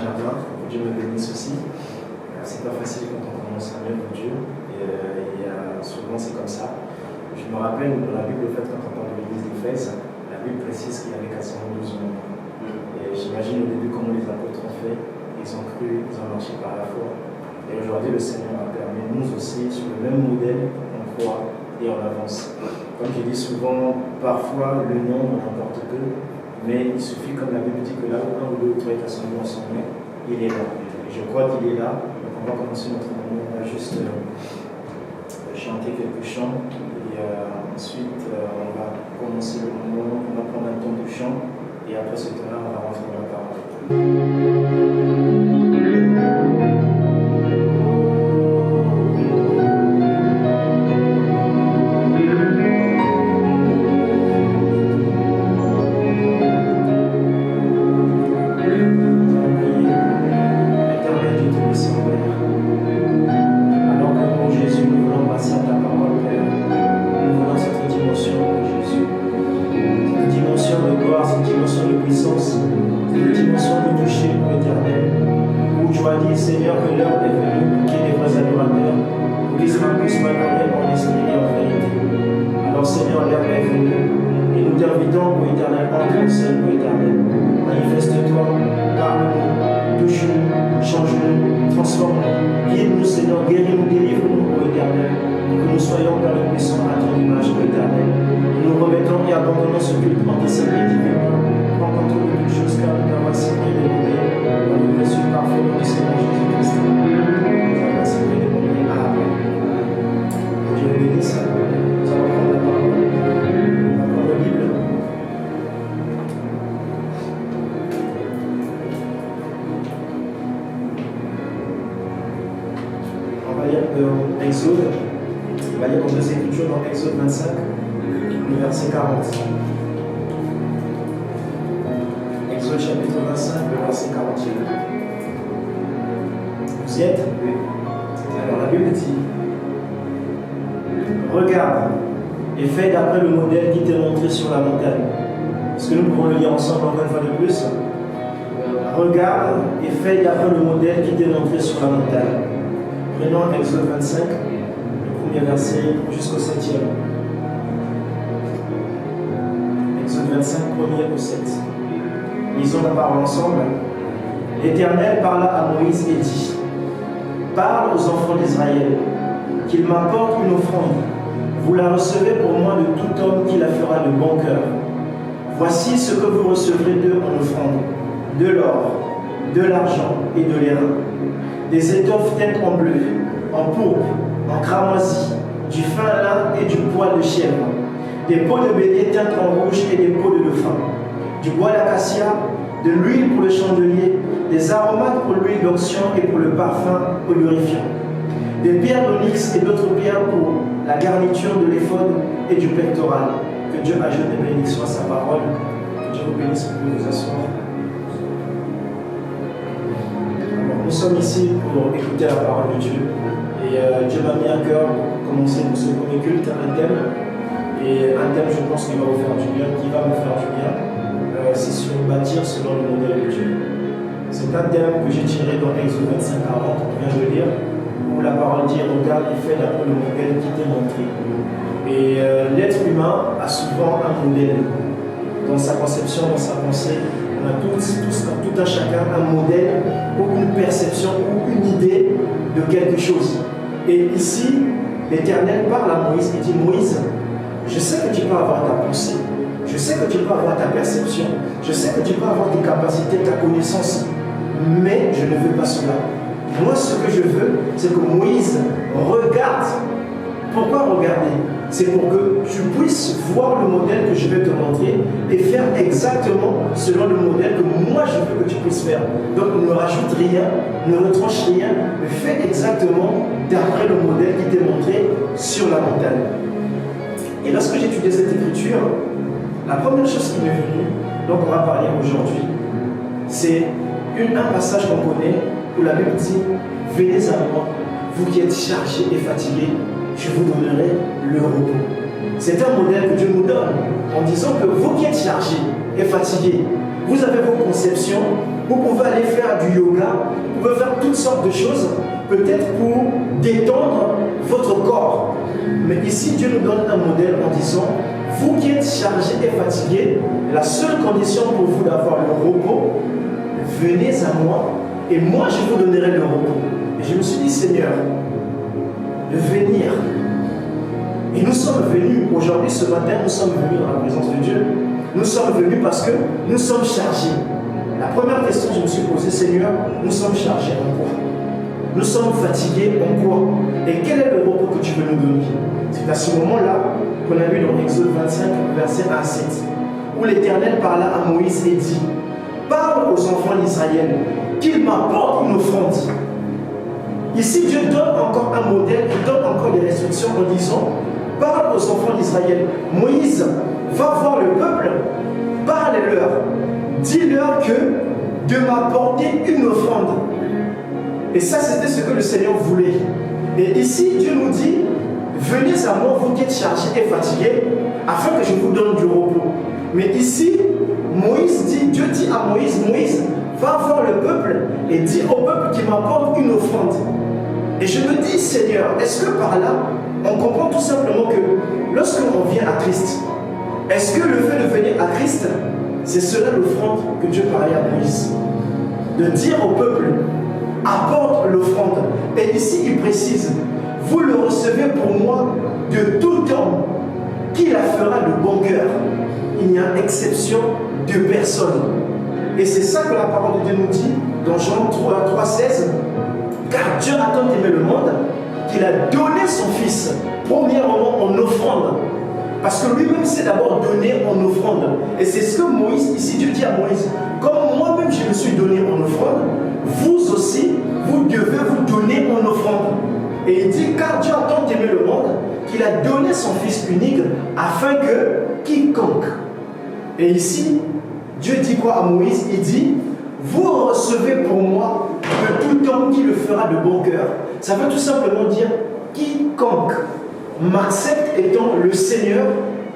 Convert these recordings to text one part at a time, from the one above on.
jardin, que Dieu me bénisse aussi. C'est pas facile quand on commence à même pour Dieu, et souvent c'est comme ça. Je me rappelle dans la Bible, quand on parle de l'église d'Éphèse, la Bible précise qu'il y avait 412 membres. Et j'imagine au début comment les apôtres ont fait, ils ont cru, ils ont marché par la foi. Et aujourd'hui, le Seigneur a permis, nous aussi, sur le même modèle, on croit et on avance. Comme je dis souvent, parfois le nombre n'importe peu, mais il suffit, comme la Bible dit, que là où un ou deux ou trois est assemblés ensemble, il est là. Et je crois qu'il est là. Donc on va commencer notre moment, on va juste chanter quelques chants. Et ensuite, on va commencer le moment, on va prendre un temps de chant. Et après ce temps-là, on va rentrer dans la parole. On va lire dans deux Écritures, dans Exode 25, le verset 40. Exode chapitre 25, le verset 41. Vous y êtes? Oui. Alors la Bible dit: regarde et fais d'après le modèle qui t'est montré sur la montagne. Est-ce que nous pouvons le lire ensemble encore une fois de plus? Regarde et fais d'après le modèle qui t'est montré sur la montagne. Prenons Exode 25, le premier verset jusqu'au 7e. Exode 25, 1er au 7. Lisons la parole ensemble. L'Éternel parla à Moïse et dit: parle aux enfants d'Israël, qu'ils m'apportent une offrande. Vous la recevez pour moi de tout homme qui la fera de bon cœur. Voici ce que vous recevrez d'eux en offrande: de l'or, de l'argent et de l'airain, des étoffes teintes en bleu, en pourpre, en cramoisi, du fin lin et du poil de chèvre, des peaux de bélier teintes en rouge et des peaux de dauphin, du bois d'acacia, de l'huile pour le chandelier, des aromates pour l'huile d'onction et pour le parfum odorifiant, des pierres d'onyx et d'autres pierres pour la garniture de l'éphod et du pectoral. Que Dieu ajoute des bénédictions à sa parole. Que Dieu vous bénisse, vous pouvez vous asseoir. Nous sommes ici pour écouter la parole de Dieu. Et Dieu m'a mis à cœur pour commencer pour ce premier culte un thème. Et un thème, je pense, qui va vous faire du bien, qui va me faire du bien. C'est sur bâtir selon le modèle de Dieu. C'est un thème que j'ai tiré dans Exode 25, 40, on vient de lire, où la parole dit: regarde et fais d'après le modèle qui t'est montré. Et l'être humain a souvent un modèle dans sa conception, dans sa pensée. On a tout un chacun un modèle ou une perception ou une idée de quelque chose. Et ici, l'Éternel parle à Moïse et dit: Moïse, je sais que tu peux avoir ta pensée, je sais que tu peux avoir ta perception, je sais que tu peux avoir tes capacités, ta connaissance, mais je ne veux pas cela. Moi, ce que je veux, c'est que Moïse regarde. Pourquoi regarder? C'est pour que tu puisses voir le modèle que je vais te montrer et faire exactement selon le modèle que moi je veux que tu puisses faire. Donc ne rajoute rien, ne retranche rien, mais fais exactement d'après le modèle qui t'est montré sur la montagne. Et lorsque j'étudiais cette écriture, la première chose qui m'est venue, donc on va parler aujourd'hui, c'est un passage qu'on connaît où la Bible dit: venez à moi, vous qui êtes chargés et fatigués, je vous donnerai le repos. C'est un modèle que Dieu nous donne en disant que vous qui êtes chargés et fatigués, vous avez vos conceptions, vous pouvez aller faire du yoga, vous pouvez faire toutes sortes de choses, peut-être pour détendre votre corps. Mais ici, Dieu nous donne un modèle en disant, vous qui êtes chargés et fatigués, la seule condition pour vous d'avoir le repos, venez à moi et moi je vous donnerai le repos. Et je me suis dit, Seigneur, de venir. Et nous sommes venus, aujourd'hui, ce matin, nous sommes venus dans la présence de Dieu. Nous sommes venus parce que nous sommes chargés. La première question que je me suis posée, Seigneur, nous sommes chargés en quoi? Nous sommes fatigués en quoi? Et quel est le repos que tu veux nous donner? C'est à ce moment-là qu'on a vu dans Exode 25, verset 1 à 7, où l'Éternel parla à Moïse et dit, parle aux enfants d'Israël qu'ils m'apportent une offrande. Ici, Dieu donne encore un modèle, il donne encore des restrictions en disant, parle aux enfants d'Israël. Moïse, va voir le peuple, parle-leur, dis-leur que de m'apporter une offrande. Et ça, c'était ce que le Seigneur voulait. Et ici, Dieu nous dit, venez à moi, vous qui êtes chargés et fatigués, afin que je vous donne du repos. Mais ici, Dieu dit à Moïse, Moïse, va voir le peuple et dis au peuple qu'il m'apporte une offrande. Et je me dis, Seigneur, est-ce que par là, on comprend tout simplement que lorsqu'on vient à Christ, est-ce que le fait de venir à Christ, c'est cela l'offrande que Dieu parlait à Moïse? De dire au peuple, apporte l'offrande. Et ici, il précise, vous le recevez pour moi de tout homme qui la fera de bon cœur. Il n'y a exception de personne. Et c'est ça que la parole de Dieu nous dit dans Jean 3,16. Car Dieu a tant aimé le monde qu'il a donné son Fils, premièrement en offrande. Parce que lui-même s'est d'abord donné en offrande. Et c'est ce que Moïse, ici Dieu dit à Moïse, comme moi-même je me suis donné en offrande, vous aussi, vous devez vous donner en offrande. Et il dit, car Dieu a tant aimé le monde qu'il a donné son Fils unique afin que quiconque. Et ici, Dieu dit quoi à Moïse? Il dit, vous recevez pour moi de tout homme qui le fera de bon cœur. Ça veut tout simplement dire quiconque m'accepte étant le Seigneur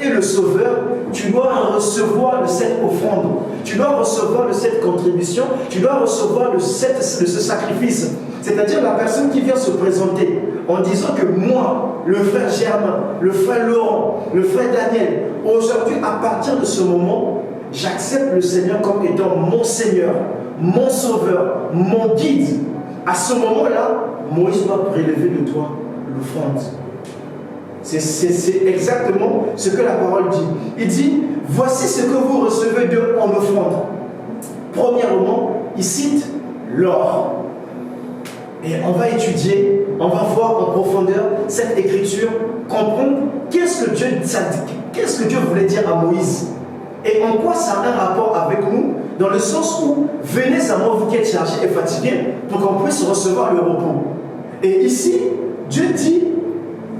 et le Sauveur, tu dois recevoir de cette offrande, tu dois recevoir de cette contribution, tu dois recevoir de ce sacrifice. C'est-à-dire la personne qui vient se présenter en disant que moi, le frère Germain, le frère Laurent, le frère Daniel, aujourd'hui, à partir de ce moment, j'accepte le Seigneur comme étant mon Seigneur, mon Sauveur, mon guide. À ce moment-là, Moïse doit prélever de toi l'offrande. C'est exactement ce que la parole dit. Il dit, voici ce que vous recevez d'eux en offrande. Premièrement, il cite l'or. Et on va étudier, on va voir en profondeur cette écriture, comprendre qu'est-ce que Dieu voulait dire à Moïse. Et en quoi ça a un rapport avec nous, dans le sens où, venez à moi vous qui êtes chargés et fatigués, pour qu'on puisse recevoir le repos. Et ici, Dieu dit,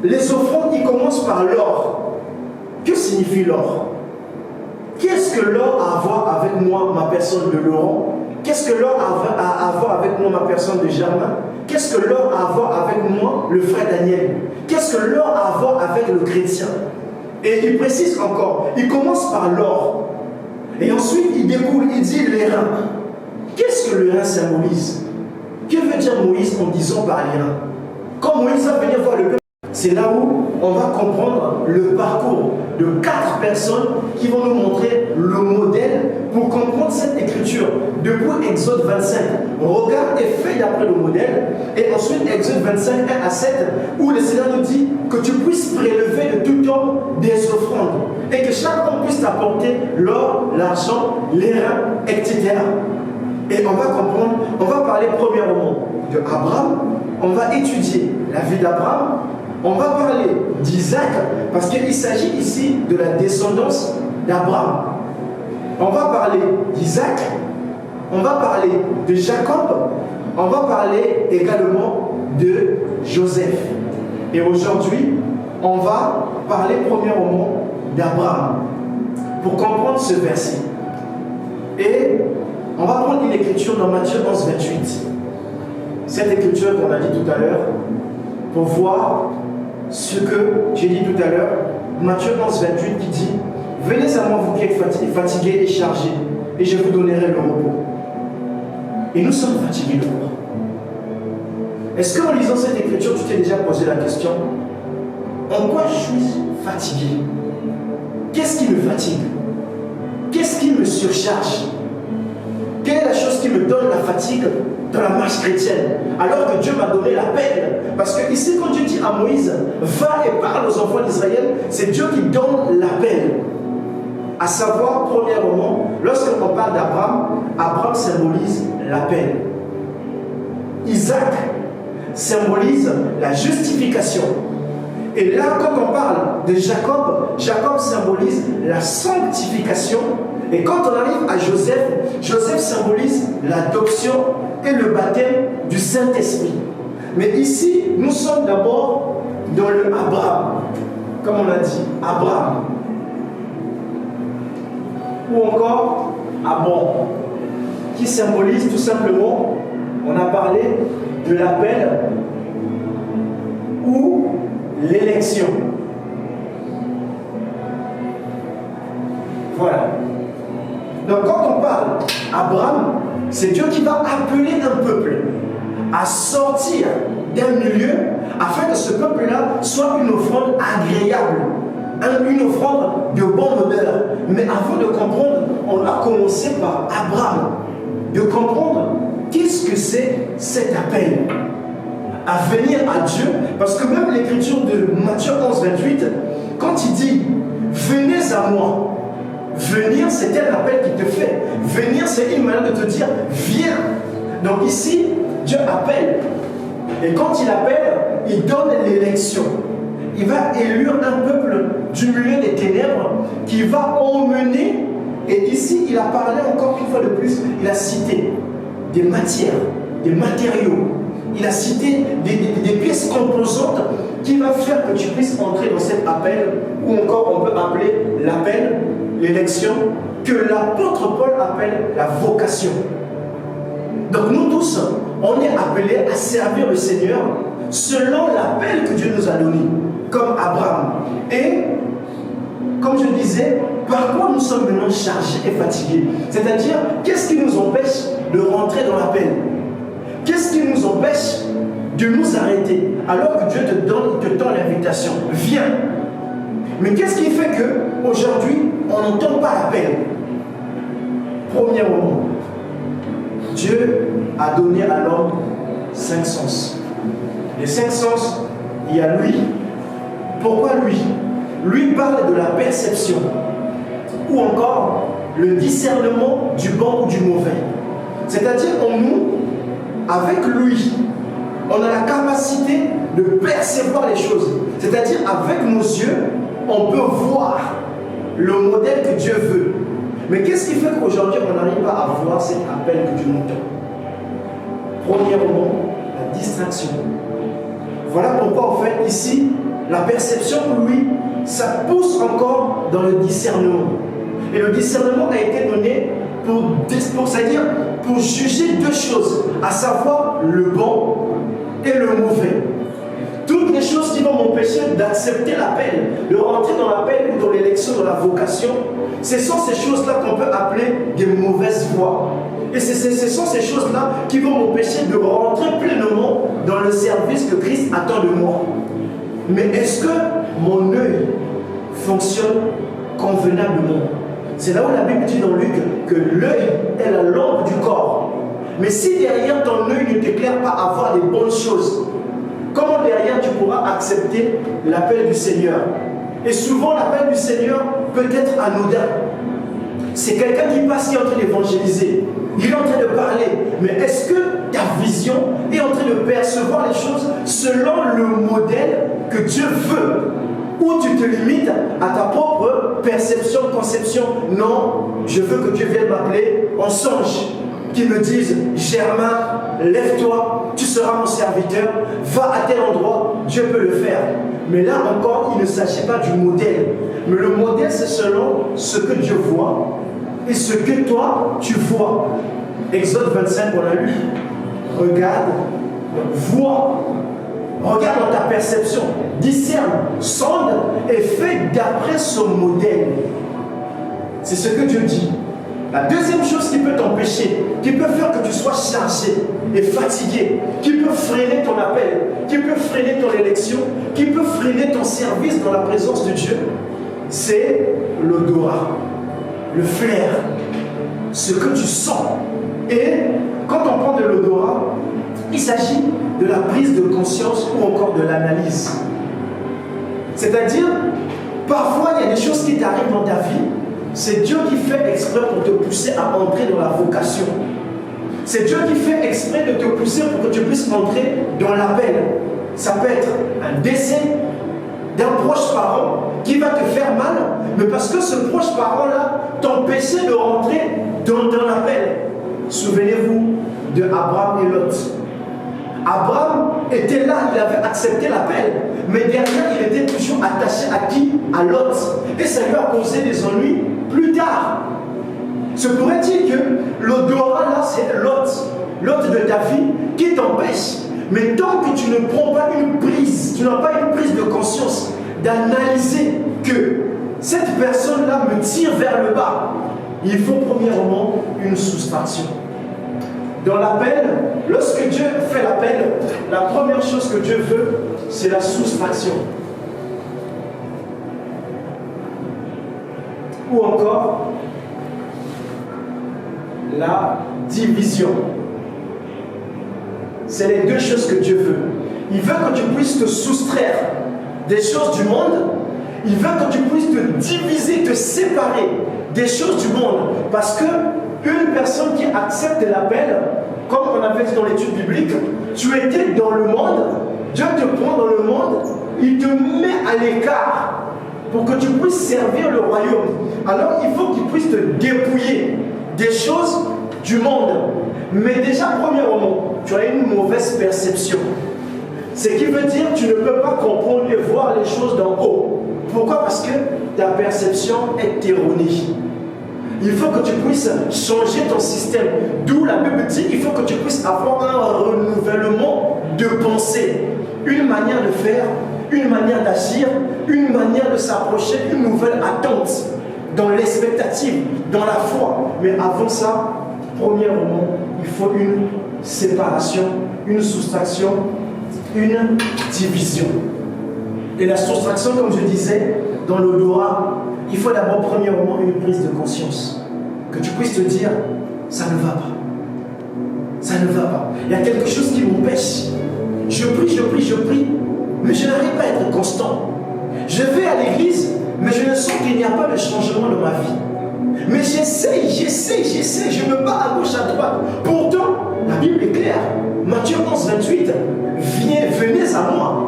les offrandes, ils commencent par l'or. Que signifie l'or? Qu'est-ce que l'or a à voir avec moi, ma personne de Laurent? Qu'est-ce que l'or a à voir avec moi, ma personne de Germain? Qu'est-ce que l'or a à voir avec moi, le frère Daniel? Qu'est-ce que l'or a à voir avec le chrétien? Et il précise encore, il commence par l'or. Et ensuite, il découle, il dit les reins. Qu'est-ce que le rein symbolise? Que veut dire Moïse en disant par les reins? Quand Moïse va venir voir le peuple, c'est là où on va comprendre le parcours de 4 personnes qui vont nous montrer le modèle pour comprendre cette écriture. Depuis Exode 25, regarde et fais d'après le modèle. Et ensuite Exode 25, 1 à 7, où le Seigneur nous dit que tu puisses prélever de tout homme des offrandes. Et que chaque homme puisse t'apporter l'or, l'argent, les reins, etc. Et on va comprendre, on va parler premièrement de Abraham, on va étudier la vie d'Abraham. On va parler d'Isaac, parce qu'il s'agit ici de la descendance d'Abraham. On va parler d'Isaac, on va parler de Jacob, on va parler également de Joseph. Et aujourd'hui, on va parler premièrement d'Abraham, pour comprendre ce verset. Et on va prendre une écriture dans Matthieu 11, 28. Cette écriture qu'on a dit tout à l'heure, pour voir ce que j'ai dit tout à l'heure, Matthieu 11, 28 qui dit « Venez à moi vous qui êtes fatigués et chargés, et je vous donnerai le repos. » et nous sommes fatigués de quoi? Est-ce qu'en lisant cette écriture, tu t'es déjà posé la question, en quoi je suis fatigué? Qu'est-ce qui me fatigue? Qu'est-ce qui me surcharge? Quelle est la chose qui me donne la fatigue dans la marche chrétienne, alors que Dieu m'a donné l'appel? Parce que ici, quand Dieu dit à Moïse, va et parle aux enfants d'Israël, c'est Dieu qui donne l'appel. À savoir, premièrement, lorsqu'on parle d'Abraham, Abraham symbolise l'appel. Isaac symbolise la justification. Et là, quand on parle de Jacob, Jacob symbolise la sanctification. Et quand on arrive à Joseph, Joseph symbolise l'adoption et le baptême du Saint-Esprit. Mais ici, nous sommes d'abord dans le Abraham, comme on l'a dit, Abraham. Ou encore Abram, qui symbolise tout simplement, on a parlé de l'appel ou l'élection. Voilà. Donc quand on parle Abraham, c'est Dieu qui va appeler un peuple à sortir d'un milieu afin que ce peuple-là soit une offrande agréable, une offrande de bonne odeur. Mais avant de comprendre, on a commencé par Abraham, de comprendre qu'est-ce que c'est cet appel à venir à Dieu. Parce que même l'écriture de Matthieu 11, 28, quand il dit « Venez à moi », venir, c'est un appel qui te fait. Venir, c'est une manière de te dire « Viens ». Donc ici, Dieu appelle. Et quand il appelle, il donne l'élection. Il va élire un peuple du milieu des ténèbres qui va emmener. Et ici, il a parlé encore une fois de plus, il a cité des matières, des matériaux. Il a cité des pièces composantes qui va faire que tu puisses entrer dans cet appel, ou encore on peut appeler l'appel, l'élection, que l'apôtre Paul appelle la vocation. Donc nous tous, on est appelés à servir le Seigneur selon l'appel que Dieu nous a donné, comme Abraham. Et, comme je disais, par quoi nous sommes maintenant chargés et fatigués? C'est-à-dire, qu'est-ce qui nous empêche de rentrer dans l'appel? Qu'est-ce qui nous empêche de nous arrêter alors que Dieu te tend l'invitation? Viens. Mais qu'est-ce qui fait qu'aujourd'hui, on n'entend pas l'appel? Premièrement, Dieu a donné à l'homme 5 sens. Les 5 sens, il y a lui. Pourquoi lui? Lui parle de la perception, ou encore le discernement du bon ou du mauvais. C'est-à-dire en nous, avec lui, on a la capacité de percevoir les choses. C'est-à-dire avec nos yeux, on peut voir le modèle que Dieu veut. Mais qu'est-ce qui fait qu'aujourd'hui, on n'arrive pas à voir cet appel que Dieu nous donne? Premièrement, la distraction. Voilà pourquoi, en fait, ici, la perception, lui, ça pousse encore dans le discernement. Et le discernement a été donné c'est-à-dire pour juger 2 choses, à savoir le bon et le mauvais. Toutes les choses qui vont m'empêcher d'accepter l'appel, de rentrer dans l'appel ou dans l'élection, dans la vocation, ce sont ces choses-là qu'on peut appeler des mauvaises voies. Et ce sont ces choses-là qui vont m'empêcher de rentrer pleinement dans le service que Christ attend de moi. Mais est-ce que mon œil fonctionne convenablement? C'est là où la Bible dit dans Luc que l'œil est la lampe du corps. Mais si derrière ton œil ne t'éclaire pas à voir des bonnes choses, comment derrière tu pourras accepter l'appel du Seigneur? Et souvent l'appel du Seigneur peut être anodin. C'est quelqu'un qui passe, qui est en train d'évangéliser. Il est en train de parler. Mais est-ce que ta vision est en train de percevoir les choses selon le modèle que Dieu veut? Ou tu te limites à ta propre perception, conception? Non, je veux que Dieu vienne m'appeler en songe, qu'il me dise « Germain, lève-toi, tu seras mon serviteur, va à tel endroit, Dieu peut le faire. » Mais là encore, il ne s'agit pas du modèle. Mais le modèle, c'est selon ce que Dieu voit et ce que toi, tu vois. Exode 25, on a lu. Regarde, vois. Regarde dans ta perception, discerne, sonde et fais d'après son modèle. C'est ce que Dieu dit. La deuxième chose qui peut t'empêcher, qui peut faire que tu sois chargé et fatigué, qui peut freiner ton appel, qui peut freiner ton élection, qui peut freiner ton service dans la présence de Dieu, c'est l'odorat, le flair, ce que tu sens. Et quand on parle de l'odorat, il s'agit de la prise de conscience ou encore de l'analyse. C'est-à-dire, parfois il y a des choses qui t'arrivent dans ta vie, c'est Dieu qui fait exprès pour te pousser à entrer dans la vocation. C'est Dieu qui fait exprès de te pousser pour que tu puisses entrer dans l'appel. Ça peut être un décès d'un proche parent qui va te faire mal, mais parce que ce proche parent-là t'empêchait de rentrer dans l'appel. Souvenez-vous de Abraham et Lot. Abraham était là, il avait accepté l'appel, mais derrière il était toujours attaché à qui? À Lot. Et ça lui a causé des ennuis plus tard. Se pourrait-il que l'odorat là, c'est Lot de ta vie qui t'empêche. Mais tant que tu ne prends pas une prise, tu n'as pas une prise de conscience, d'analyser que cette personne-là me tire vers le bas, il faut premièrement une soustraction. Dans l'appel, lorsque Dieu fait l'appel, la première chose que Dieu veut, c'est la soustraction. Ou encore, la division. C'est les deux choses que Dieu veut. Il veut que tu puisses te soustraire des choses du monde. Il veut que tu puisses te diviser, te séparer des choses du monde. Parce que une personne qui accepte l'appel, comme on avait dit dans l'étude biblique, tu étais dans le monde, Dieu te prend dans le monde, il te met à l'écart pour que tu puisses servir le royaume. Alors il faut qu'il puisse te dépouiller des choses du monde. Mais déjà, premièrement, tu as une mauvaise perception. Ce qui veut dire que tu ne peux pas comprendre et voir les choses d'en haut. Pourquoi? Parce que ta perception est erronée. Il faut que tu puisses changer ton système. D'où la Bible dit qu'il faut que tu puisses avoir un renouvellement de pensée. Une manière de faire, une manière d'agir, une manière de s'approcher, une nouvelle attente dans l'expectative, dans la foi. Mais avant ça, premièrement, il faut une séparation, une soustraction, une division. Et la soustraction, comme je disais, dans l'odorat, il faut d'abord premièrement une prise de conscience. Que tu puisses te dire, ça ne va pas. Ça ne va pas. Il y a quelque chose qui m'empêche. Je prie, mais je n'arrive pas à être constant. Je vais à l'église, mais je ne sens qu'il n'y a pas de changement dans ma vie. Mais j'essaie, je me bats à gauche, à droite. Pourtant, la Bible est claire. Matthieu 11, 28, venez à moi.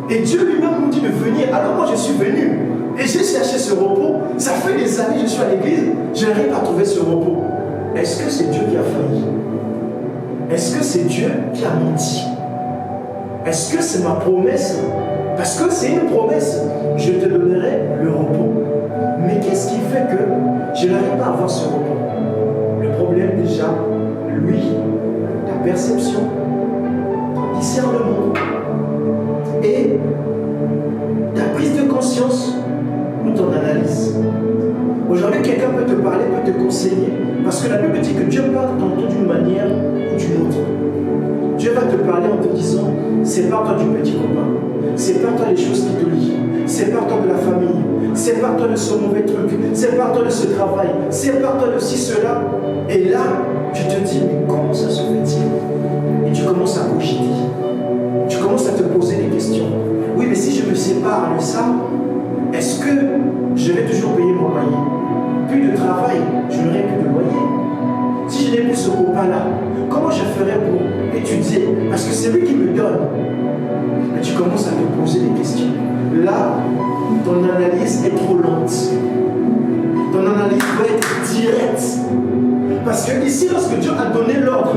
Et Dieu lui-même nous dit de venir. Alors moi je suis venu. Et j'ai cherché ce repos. Ça fait des années que je suis à l'église. Je n'arrive pas à trouver ce repos. Est-ce que c'est Dieu qui a failli? Est-ce que c'est Dieu qui a menti? Est-ce que c'est ma promesse? Parce que c'est une promesse. Je te donnerai le repos. Mais qu'est-ce qui fait que je n'arrive pas à avoir ce repos? Le problème déjà, lui, ta perception, ton discernement et ta prise de conscience ou ton analyse. Aujourd'hui, quelqu'un peut te parler, peut te conseiller, parce que la Bible dit que Dieu parle tantôt d'une manière ou d'une autre. Dieu va te parler en te disant, sépare-toi du petit copain, sépare-toi des choses qui te lient, sépare-toi de la famille, sépare-toi de ce mauvais truc, sépare-toi de ce travail, sépare-toi de ci, cela. Et là, tu te dis, mais comment ça se fait-il? Et tu commences à cogiter. Tu commences à te poser des questions. Oui, mais si je me sépare de ça, est-ce que je vais toujours payer mon loyer? Plus de travail, je n'aurai plus de loyer. Si je n'ai plus ce copain-là, comment je ferai pour étudier? Parce que c'est lui qui me donne. Mais tu commences à te poser des questions. Là, ton analyse est trop lente. Ton analyse doit être directe. Parce que ici, lorsque Dieu a donné l'ordre,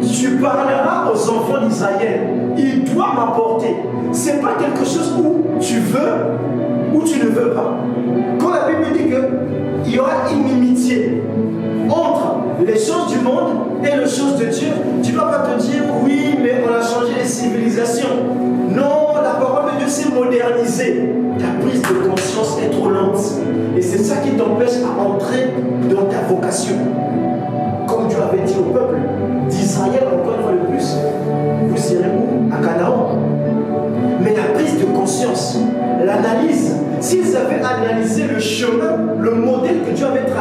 tu parleras aux enfants d'Israël. Il doit m'apporter. Ce n'est pas quelque chose où tu veux ou tu ne veux pas. Quand la Bible dit qu'il y aura une inimitié entre les choses du monde et les choses de Dieu, tu ne vas pas te dire oui, mais on a changé les civilisations. Non, la parole de Dieu s'est modernisée. Ta prise de conscience est trop lente. Et c'est ça qui t'empêche à entrer dans ta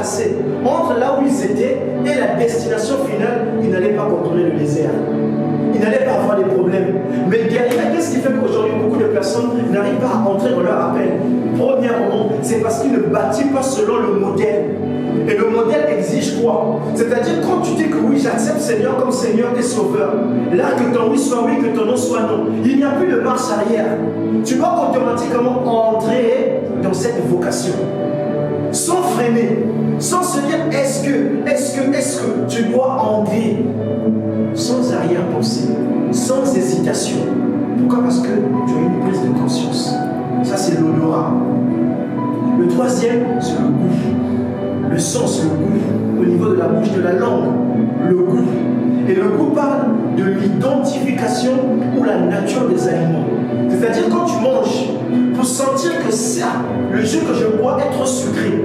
passer entre là où ils étaient et la destination finale, ils n'allaient pas contrôler le désert. Ils n'allaient pas avoir des problèmes. Mais derrière, qu'est-ce qui fait qu'aujourd'hui, beaucoup de personnes n'arrivent pas à entrer dans leur appel? Premièrement, c'est parce qu'ils ne bâtissent pas selon le modèle. Et le modèle exige quoi? C'est-à-dire, quand tu dis que oui, j'accepte Seigneur comme Seigneur et Sauveur, là, que ton oui soit oui, que ton non soit non, il n'y a plus de marche arrière. Tu vas automatiquement entrer dans cette vocation. Sans freiner, sans se dire est-ce que tu dois entrer, sans arrière-pensée, sans hésitation. Pourquoi? Parce que tu as une prise de conscience. Ça, c'est l'odorat. Le troisième, c'est le goût. Le sens, le goût, au niveau de la bouche, de la langue, le goût. Et le goût parle de l'identification ou la nature des aliments. C'est-à-dire quand tu manges, pour sentir que ça, le jus que je bois est trop sucré,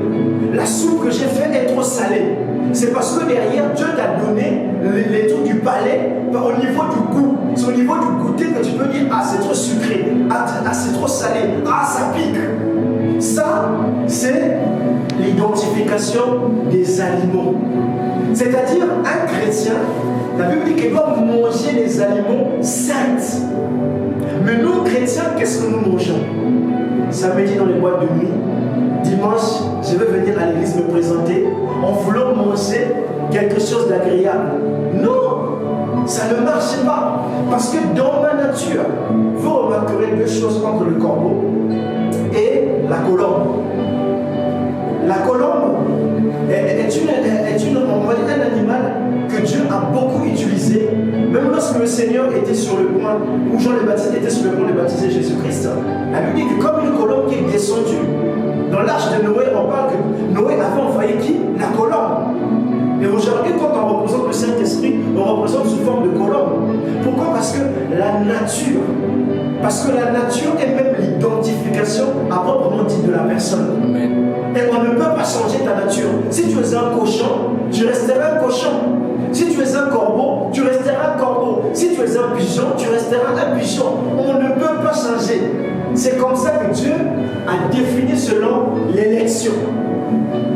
la soupe que j'ai fait est trop salée. C'est parce que derrière, Dieu t'a donné les trucs du palais au niveau du goût. C'est au niveau du goûter que tu peux dire ah c'est trop sucré, ah c'est trop salé, ah ça pique. Ça, c'est l'identification des aliments. C'est-à-dire, un chrétien, la Bible dit qu'il doit manger les aliments saints. Mais nous, chrétiens, qu'est-ce que nous mangeons? Samedi dans les boîtes de nuit, dimanche, je vais venir à l'église me présenter en voulant manger quelque chose d'agréable. Non, ça ne marche pas. Parce que dans ma nature, vous remarquerez deux choses entre le corbeau et la colombe. La colombe est un animal que Dieu a beaucoup utilisé. Même lorsque le Seigneur était sur le point, où Jean le Baptiste était sur le point de baptiser Jésus-Christ, la Bible dit que comme une colombe qui est descendue, dans l'arche de Noé, on parle que Noé avait envoyé qui? La colombe. Et aujourd'hui, quand on représente le Saint-Esprit, on représente sous forme de colombe. Pourquoi? Parce que la nature est même l'identification à proprement dit de la personne. Amen. Et on ne peut pas changer ta nature. Si tu es un cochon, tu resteras un cochon. Si tu es un corbeau, tu resteras un corbeau. Si tu es un pigeon, tu resteras un pigeon. On ne peut pas changer. C'est comme ça que Dieu a défini selon l'élection.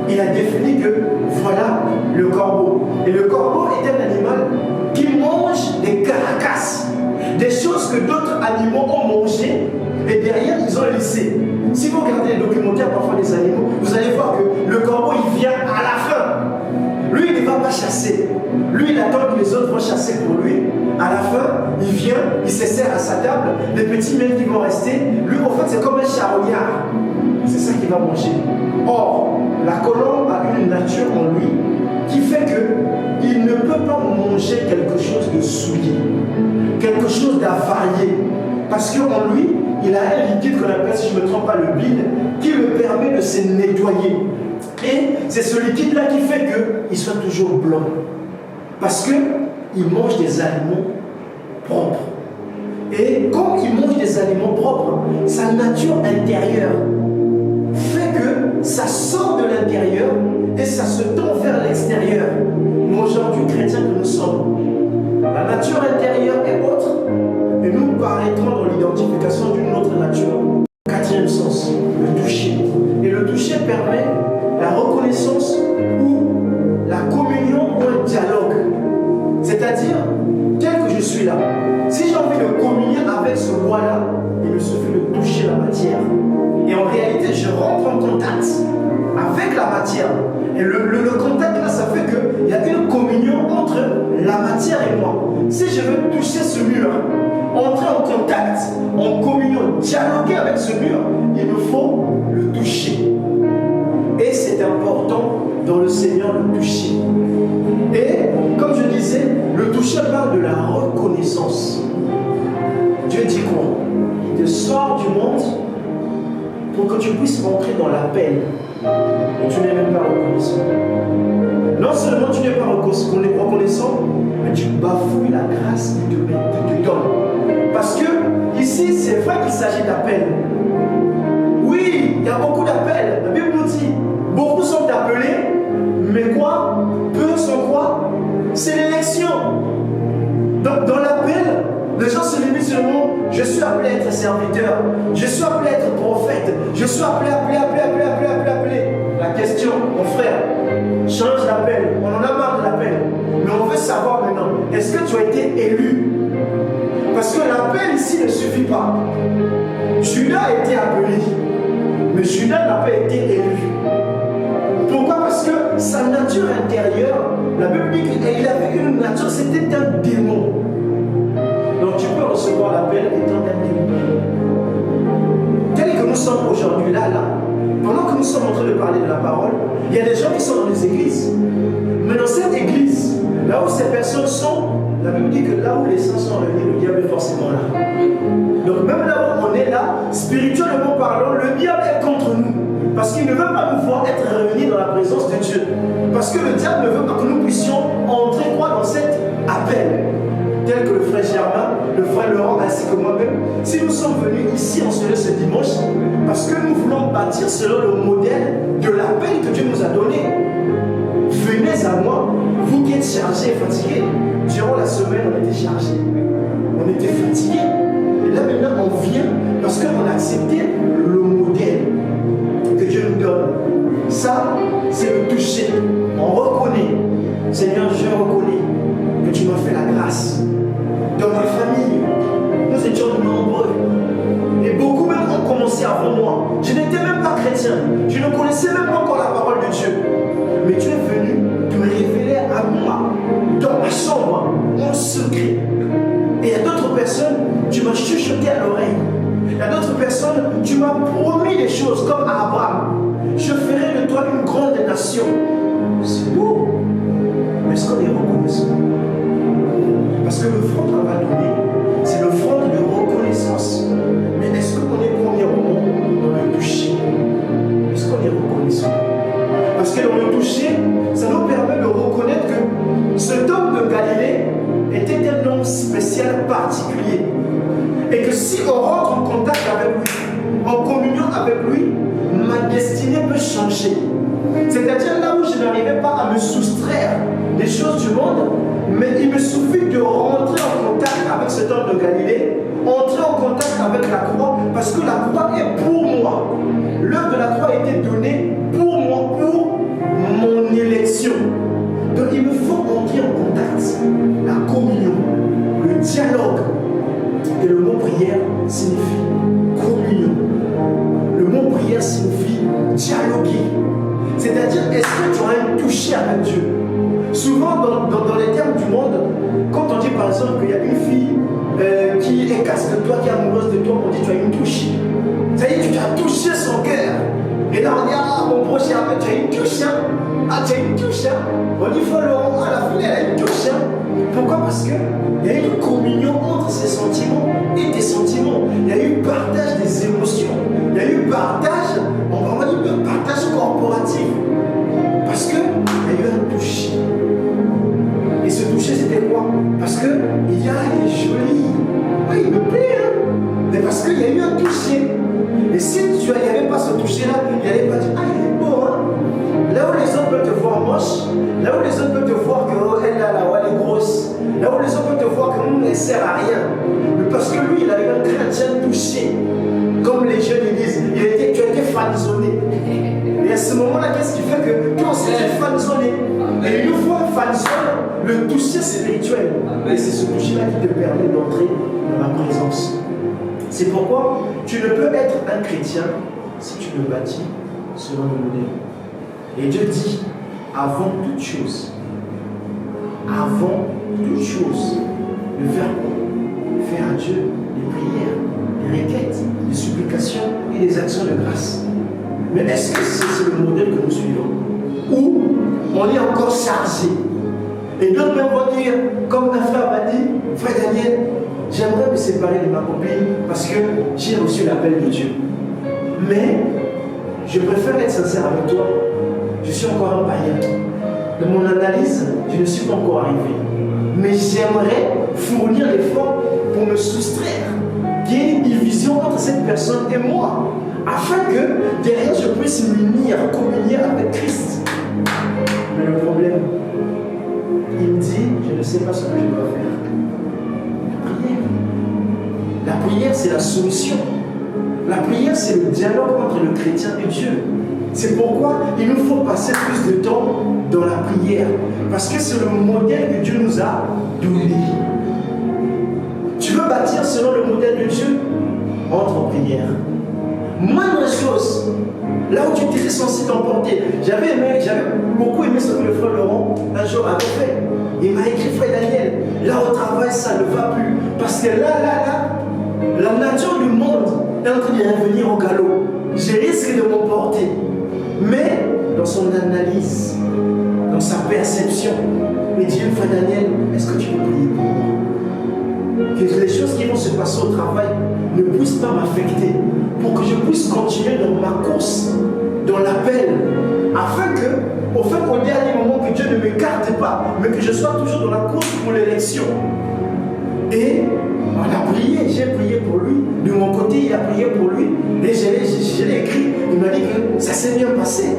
Il a défini que voilà le corbeau. Et le corbeau est un animal qui mange des carcasses, des choses que d'autres animaux ont mangées et derrière ils ont laissé. Si vous regardez les documentaires parfois des animaux, vous allez voir que le corbeau il vient à la fin. Lui il ne va pas chasser. Lui il attend que les autres vont chasser pour lui. À la fin, il vient, il se sert à sa table. Les petits mets qui vont rester, lui en fait c'est comme un charognard. C'est ça qu'il va manger. Or, la colombe a une nature en lui qui fait qu'il ne peut pas manger quelque chose de souillé, quelque chose d'avarié. Parce qu'en lui, il a un liquide qu'on appelle, si je ne me trompe pas, le bile, qui le permet de se nettoyer. Et c'est ce liquide-là qui fait qu'il soit toujours blanc. Parce qu'il mange des aliments propres. Et quand il mange des aliments propres, sa nature intérieure fait que ça sort de l'intérieur et ça se tend vers l'extérieur. Nous, aujourd'hui, chrétiens que nous sommes, la nature intérieure est autre et nous paraîtrons dans l'identification d'une autre nature. Quatrième sens, le toucher. Et le toucher permet la reconnaissance ou la communion ou un dialogue. C'est-à-dire, tel que je suis là, si j'ai envie de communier avec ce bois-là, il me suffit de toucher la matière. Et en réalité, je rentre en contact avec la matière. Et le contact là, ça fait qu'il y a une communion entre la matière et moi. Si je veux toucher ce mur, entrer en contact, en communion, dialoguer avec ce mur, il me faut le toucher. Et c'est important dans le Seigneur le toucher. Et comme je disais, le toucher parle de la reconnaissance. Dieu dit quoi? Il te sort du monde pour que tu puisses rentrer dans l'appel. Et tu n'es même pas reconnaissant. Non seulement tu n'es pas reconnaissant, mais tu bafouilles la grâce qu'il te donne. Parce que ici, c'est vrai qu'il s'agit d'appel. Oui, il y a beaucoup d'appels. La Bible nous dit, beaucoup sont appelés, mais quoi? Peu sont quoi? C'est l'élection. Donc dans l'appel, les gens se limitent seulement, je suis appelé à être serviteur, je suis appelé à être prophète, je suis appelé. La question, mon frère, change l'appel. On en a marre de l'appel. Mais on veut savoir maintenant, est-ce que tu as été élu? Parce que l'appel ici ne suffit pas. Judas a été appelé, mais Judas n'a pas été élu. Pourquoi? Parce que sa nature intérieure, la Bible dit qu'il avait une nature, c'était un démon. Donc tu peux recevoir l'appel étant un démon. Tel que nous sommes aujourd'hui là, pendant que nous sommes en train de parler de la parole, il y a des gens qui sont dans les églises. Mais dans cette église, là où ces personnes sont, la Bible dit que là où les saints sont réunis, le diable est forcément là. Donc même là où on est là, spirituellement parlant, le diable est contre nous. Parce qu'il ne veut pas nous voir être réunis dans la présence de Dieu. Parce que le diable ne veut pas que nous puissions entrer dans cet appel. Tel que le frère Germain, le frère Laurent, ainsi que moi-même, si nous sommes venus ici en ce dimanche, parce que nous voulons bâtir selon le modèle de l'appel que Dieu nous a donné. Venez à moi, vous qui êtes chargés et fatigués. Durant la semaine, on était chargés. On était fatigués. Et là maintenant, on vient parce qu'on a accepté le modèle que Dieu nous donne. Ça, c'est le toucher. On reconnaît. Seigneur, je reconnais que tu m'as fait la grâce. Dans ma famille, nous étions nombreux. Et beaucoup même ont commencé avant moi. Je n'étais même pas chrétien. Je ne connaissais même pas encore la parole de Dieu. Mais tu es venu te révéler à moi, dans ma chambre, en secret. Et il y a d'autres personnes, tu m'as chuchoté à l'oreille. Il y a d'autres personnes, tu m'as promis des choses comme à Abraham. Je ferai de toi une grande nation. C'est beau. Mais est-ce qu'on est reconnaissant? Parce que le front qu'on va donner, c'est le front de reconnaissance. Mais est-ce qu'on est premièrement dans le toucher? Est-ce qu'on est reconnaissant? Parce que dans le toucher, ça nous permet de reconnaître que cet homme de Galilée était un homme spécial, particulier. Et que si on rentre en contact avec lui, en communion avec lui, ma destinée peut changer. C'est-à-dire là où je n'arrivais pas à me soustraire des choses du monde, mais il me suffit de rentrer en contact avec cet homme de Galilée, entrer en contact avec la croix, parce que la croix est pour moi. L'œuvre de la croix a été donnée pour moi, pour mon élection. Donc il me faut entrer en contact, la communion, le dialogue. Et le mot prière signifie communion. Le mot prière signifie dialoguer. C'est-à-dire, est-ce que tu as un toucher avec Dieu? Souvent, dans les termes du monde, quand on dit par exemple qu'il y a une fille qui est casse de toi, qui est amoureuse de toi, on dit tu as une touche. Ça y est, tu as touché son cœur. Et là, on dit, ah, mon prochain, tu as une touche, hein? Ah, tu as une touche, hein? On dit, faut Laurent, à la fin, elle a une touche, hein? Pourquoi? Parce qu'il y a eu une communion entre ses sentiments et tes sentiments. Il y a eu partage des émotions. Il y a eu partage, on va dire un partage corporatif. Parce qu'il y a eu un toucher. Et ce toucher, c'était quoi? Parce qu'il est joli. Oui, il me plaît, hein? Mais parce qu'il y a eu un toucher. Et si il n'y avait pas ce toucher-là, il n'allait pas dire, ah, il est beau, hein? Là où les autres peuvent te voir moche, là où les autres peuvent te voir qu'elle elle est grosse, là où les autres peuvent te voir qu'elle ne sert à rien. Mais parce que lui, il a eu un chrétien touché. Comme les jeunes ils disent, tu as été fanzonné. Et à ce moment-là, qu'est-ce qui fait que toi aussi tu es fanzonné? Et une fois fanzonné, le toucher spirituel. Et c'est ce toucher-là qui te permet d'entrer dans la présence. C'est pourquoi tu ne peux être un chrétien si tu le bâtis selon le modèle. Et Dieu dit, avant toute chose, de faire quoi? Faire à Dieu des prières, des requêtes, des supplications et des actions de grâce. Mais est-ce que c'est le modèle que nous suivons? Ou on est encore chargé? Et d'autres même vont dire, comme un frère m'a dit, frère Daniel, j'aimerais me séparer de ma copine parce que j'ai reçu l'appel de Dieu. Mais je préfère être sincère avec toi. Je suis encore un païen. De mon analyse, je ne suis pas encore arrivé. Mais j'aimerais fournir l'effort pour me soustraire. Qu'il y ait une division entre cette personne et moi. Afin que derrière je puisse m'unir, communier avec Christ. Mais le problème, il me dit, je ne sais pas ce que je dois faire. La prière, c'est la solution. La prière, c'est le dialogue entre le chrétien et Dieu. C'est pourquoi il nous faut passer plus de temps dans la prière. Parce que c'est le modèle que Dieu nous a donné. Tu veux bâtir selon le modèle de Dieu? Entre en prière. Moindre chose, là où tu étais censé t'emporter. J'avais beaucoup aimé ce que le frère Laurent un jour avait fait. Il m'a écrit, frère Daniel, là au travail ça ne va plus. Parce que là, la nature du monde est en train de revenir au galop. Je risque de m'emporter. Mais dans son analyse, dans sa perception, il dit, frère Daniel, est-ce que tu peux prier pour moi? Que les choses qui vont se passer au travail ne puissent pas m'affecter, pour que je puisse continuer dans ma course, dans l'appel, afin que, au dernier moment, que Dieu ne m'écarte pas, mais que je sois toujours dans la course pour l'élection. Et on a prié, j'ai prié pour lui, de mon côté il a prié pour lui, et je l'ai écrit, il m'a dit que ça s'est bien passé.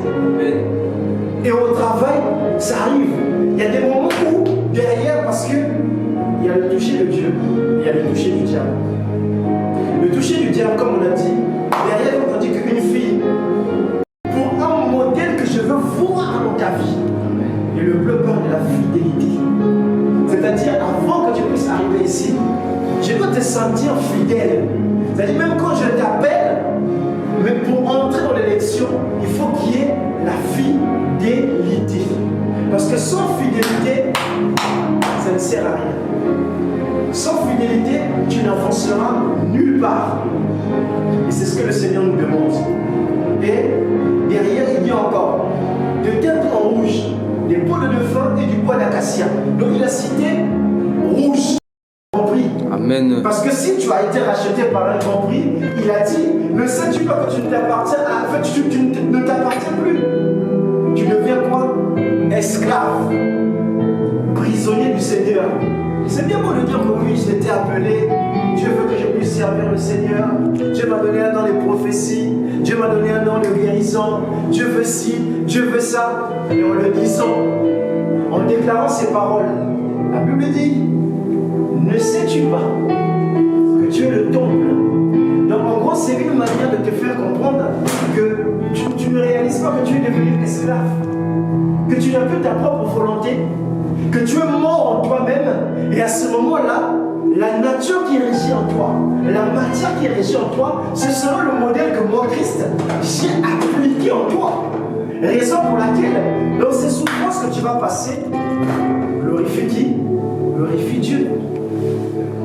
Et au travail, ça arrive. Il y a des moments où, derrière, parce que il y a le toucher de Dieu, il y a le toucher du diable. Le toucher du diable, comme on a dit, derrière, on dit qu'une fille, pour un modèle que je veux voir dans ta vie, et le bleu parle de la fidélité. C'est-à-dire, avant que tu puisses arriver ici, je veux te sentir fidèle. C'est-à-dire, même quand je t'appelle, mais pour entrer dans l'élection, il faut qu'il y ait la fidélité. Parce que sans fidélité, ça ne sert à rien. Sans fidélité, tu n'avanceras nulle part. Et c'est ce que le Seigneur nous demande. Et derrière, il dit encore, de tête en rouge, des pots de fin et du bois d'acacia. Donc il a cité rouge, grand prix. Amen. Parce que si tu as été racheté par un grand prix, il a dit, ne sais-tu pas que tu ne t'appartiens à... En fait, tu ne t'appartiens plus. Tu deviens quoi? Esclave. Prisonnier du Seigneur. C'est bien beau de dire que oui, je t'ai appelé. Dieu veut que je puisse servir le Seigneur. Dieu m'a donné un don de prophétie. Dieu m'a donné un don de guérison. Dieu veut ci, Dieu veut ça. Et en le disant, en déclarant ces paroles, la Bible dit, ne sais-tu pas que tu es le temple? Donc en gros, c'est une manière de te faire comprendre que tu ne réalises pas que tu es devenu esclave. Que tu n'as plus ta propre volonté. Que tu es mort en toi-même, et à ce moment-là, la nature qui régit en toi, la matière qui régit en toi, ce sera le modèle que moi, Christ, j'ai appliqué en toi. Raison pour laquelle, dans ces souffrances que tu vas passer, glorifie qui? Glorifie Dieu.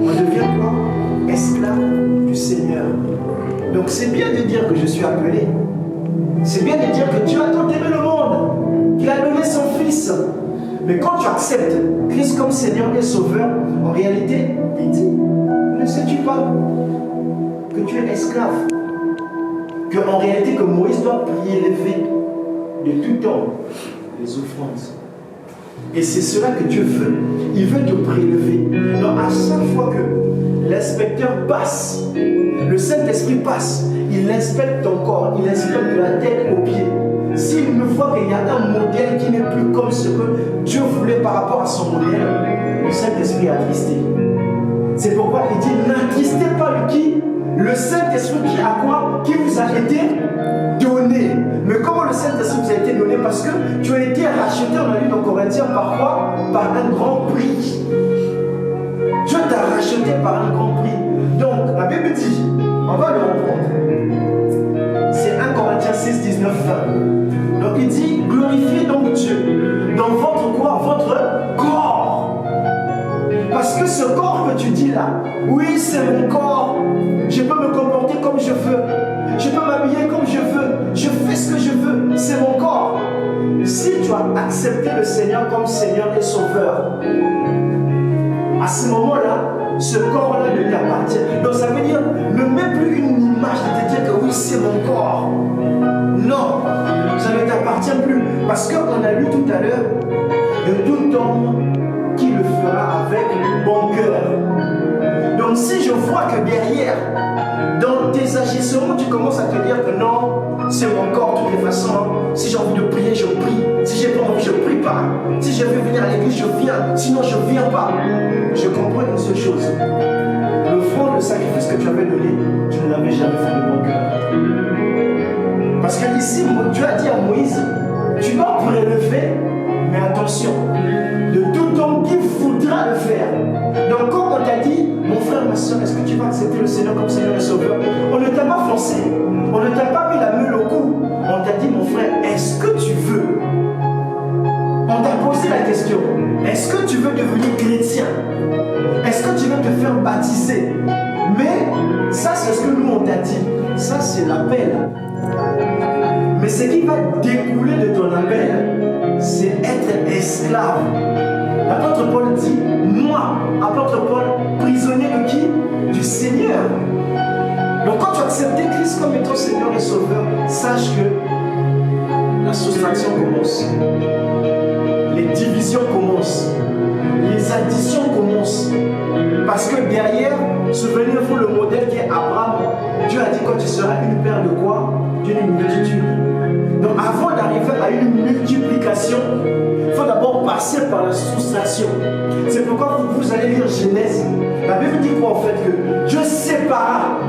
On devient quoi? Esclave du Seigneur. Donc c'est bien de dire que je suis appelé. C'est bien de dire que Dieu a tant aimé le monde, qu'il a donné son Fils. Mais quand tu acceptes Christ comme Seigneur et Sauveur, en réalité, il dit, ne sais-tu pas que tu es esclave? Que en réalité, que Moïse doit prélever de tout temps les offrandes. Et c'est cela que Dieu veut. Il veut te prélever. Donc à chaque fois que l'inspecteur passe, le Saint-Esprit passe, il inspecte ton corps, il inspecte de la tête aux pieds. S'il me voit qu'il y a un modèle qui n'est plus comme ce que Dieu voulait par rapport à son modèle, le Saint-Esprit est attristé. C'est pourquoi il dit, n'attristez pas le qui? Le Saint-Esprit qui a quoi? Qui vous a été donné. Mais comment le Saint-Esprit vous a été donné? Parce que tu as été racheté, on a lu dans Corinthiens, par quoi? Par un grand prix. Dieu t'a racheté par un grand prix. Donc, la Bible dit, on va le reprendre. C'est 1 Corinthiens 6, 19, 20. Donc il dit, glorifiez donc Dieu dans votre quoi? Votre corps. Parce que ce corps que tu dis là, oui c'est mon corps, je peux me comporter comme je veux, je peux m'habiller comme je veux, je fais ce que je veux, c'est mon corps. Si tu as accepté le Seigneur comme Seigneur et Sauveur, à ce moment-là, ce corps-là ne t'appartient. Donc ça veut dire, ne mets plus une image de te dire que oui c'est mon corps. Non, ça ne t'appartient plus. Parce qu'on a lu tout à l'heure, de tout homme qui le fera avec bon cœur. Donc si je vois que derrière, dans tes agissements, tu commences à te dire que non, c'est mon corps de toutes les façons. Si j'ai envie de prier, je prie. Si j'ai pas envie, je prie pas. Si je veux venir à l'église, je viens. Sinon, je ne viens pas. Je comprends une seule chose. Le front, le sacrifice que tu avais donné, tu ne l'avais jamais fait de bon cœur. Parce que ici, Dieu a dit à Moïse, tu vas prélever, mais attention, de tout homme qui voudra le faire. Donc comme on t'a dit, mon frère, ma soeur, est-ce que tu vas accepter le Seigneur comme Seigneur et Sauveur? On ne t'a pas forcé, on ne t'a pas mis la meule au cou. On t'a dit, mon frère, est-ce que tu veux? On t'a posé la question, est-ce que tu veux devenir chrétien? Est-ce que tu veux te faire baptiser? Mais ça, c'est ce que nous on t'a dit. Ça, c'est l'appel. Mais ce qui va découler de ton appel, c'est être esclave. L'apôtre Paul dit, moi, apôtre Paul, prisonnier de qui? Du Seigneur. Donc quand tu acceptes Christ comme étant Seigneur et Sauveur, sache que la soustraction commence. Les divisions commencent. Les additions commencent. Parce que derrière, souvenez-vous le modèle qui est Abraham. Dieu a dit quand tu seras une paire de quoi? D'une multitude. Donc avant d'arriver à une multiplication, il faut d'abord passer par la soustraction. C'est pourquoi vous allez lire Genèse. La Bible dit quoi en fait? Que Dieu sépara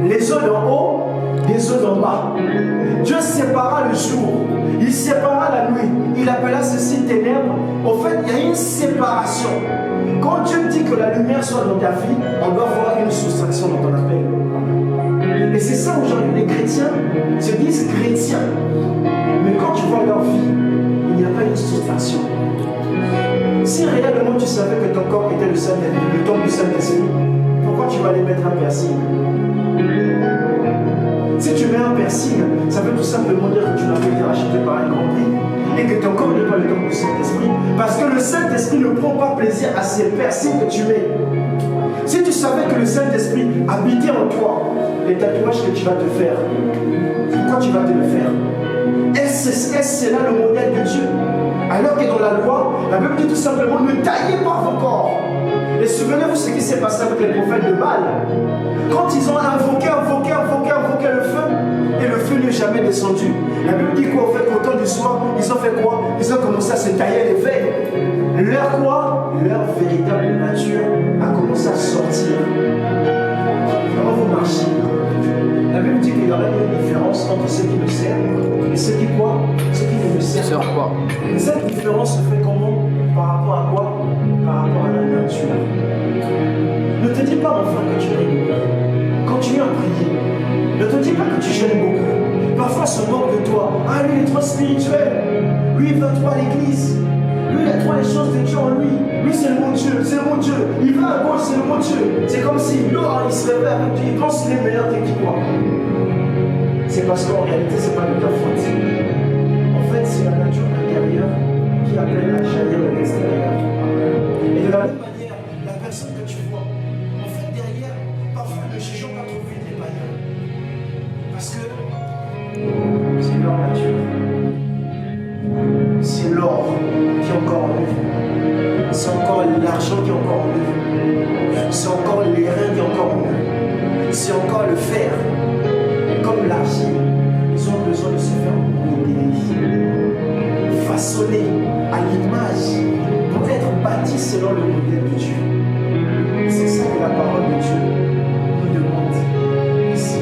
les eaux d'en haut des eaux d'en bas. Dieu sépara le jour, il sépara la nuit, il appela ceci ténèbres. Au fait, il y a une séparation. Quand Dieu dit que la lumière soit dans ta vie, on doit voir une soustraction dans ton appel. Et c'est ça aujourd'hui, les chrétiens se disent chrétiens. Mais quand tu vois leur vie, il n'y a pas une soustraction. Si réellement tu savais que ton corps était le temple du Saint-Esprit, pourquoi tu vas aller mettre un piercing? Si tu mets un piercing, ça veut tout simplement dire que tu n'as pas été racheté par un grand prix et que ton corps n'est pas le temple du Saint-Esprit. Parce que le Saint-Esprit ne prend pas plaisir à ces piercings que tu mets. Si tu savais que le Saint-Esprit habitait en toi, les tatouages que tu vas te faire, pourquoi tu vas te le faire? Est-ce que c'est là le modèle de Dieu? Alors que dans la loi, la Bible dit tout simplement, ne taillez pas vos corps. Et souvenez-vous ce qui s'est passé avec les prophètes de Baal. Quand ils ont invoqué le feu, et le feu n'est jamais descendu. La Bible dit quoi? Au fait, au temps du soir, ils ont fait quoi? Ils ont commencé à se tailler les veines. Leur quoi? Leur véritable nature a commencé à sortir. Comment vous marchez? La Bible dit qu'il y aurait une différence entre ceux qui me servent et ceux qui quoi? Ceux qui ne me servent pas. Et cette différence se fait comment? Par rapport à quoi? Par rapport à la nature. Ne te dis pas, mon frère, que tu pries beaucoup. Continue à prier. Ne te dis pas que tu gênes beaucoup. Parfois, se moque de toi. Ah, lui, il est trop spirituel. Lui, il va trop à l'église. Lui, il a trop les choses de Dieu en lui. Lui, c'est mon Dieu, c'est mon Dieu. Il va à gauche, c'est mon Dieu. C'est comme si, il se réveille avec Dieu. Il pense qu'il est meilleur que toi. C'est parce qu'en réalité, ce n'est pas de ta faute. En fait, c'est la nature intérieure qui appelle à jaillir de l'extérieur. Et de la même manière, la personne que tu vois, en fait, derrière, parfois, ne jugeons pas trop vite les païens. Parce que c'est leur nature. C'est l'or qui est encore en eux. C'est encore l'argent qui est encore en eux. C'est encore les reins qui est encore en eux. C'est encore le fer. Comme l'argile, ils ont besoin de se faire modeler, façonner à l'image pour être bâtis selon le modèle de Dieu. C'est ça que la parole de Dieu nous demande ici.